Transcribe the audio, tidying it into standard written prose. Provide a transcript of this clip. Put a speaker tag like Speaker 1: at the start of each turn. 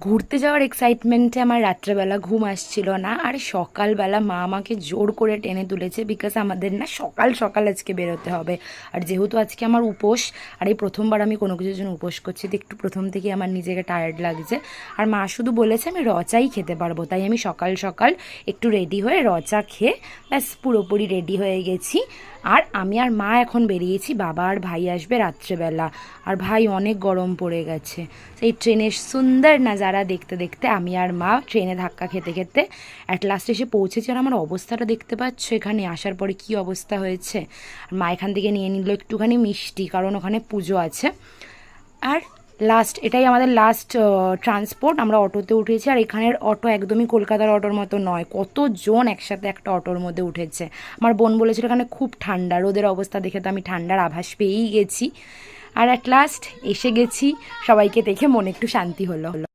Speaker 1: ঘুরতে যাওয়ার এক্সাইটমেন্টে আমার রাত্রেবেলা ঘুম আসছিল না, আর সকালবেলা মা আমাকে জোর করে টেনে তুলেছে, বিকজ আমাদের না সকাল সকাল আজকে বেরোতে হবে। আর যেহেতু আজকে আমার উপোস, আর এই প্রথমবার আমি কোনো কিছুর জন্য উপোস করছি, তো একটু প্রথম থেকে আমার নিজেকে টায়ার্ড লাগছে। আর মা শুধু বলেছে আমি রচাই খেতে পারবো, তাই আমি সকাল সকাল একটু রেডি হয়ে রচা খেয়ে ব্যাস পুরোপুরি রেডি হয়ে গেছি। আর আমি আর মা এখন বেরিয়েছি, বাবা আর ভাই আসবে রাত্রেবেলা। আর ভাই অনেক গরম পড়ে গেছে, সেই ট্রেনের সুন্দর নাজারা দেখতে দেখতে আমি আর মা ট্রেনে ধাক্কা খেতে খেতে অ্যাট লাস্ট এসে পৌঁছেছি। আর আমার অবস্থাটা দেখতে পাচ্ছ এখানে আসার পরে কি অবস্থা হয়েছে। আর মা এখান থেকে নিয়ে নিল একটুখানি মিষ্টি, কারণ ওখানে পুজো আছে। আর এটাই আমাদের লাস্ট ট্রান্সপোর্ট। আমরা অটোতে উঠেছি, আর এখানের অটো একদমই কলকাতার অটোর মতো নয়, কতজন একসাথে একটা অটোর মধ্যে উঠেছে। আমার বোন বলেছিল এখানে খুব ঠান্ডা, রোদের অবস্থা দেখে তো আমি ঠান্ডার আভাস পেয়েই গেছি। আর অ্যাট লাস্ট এসে গেছি, সবাইকে দেখে মনে একটু শান্তি হলো।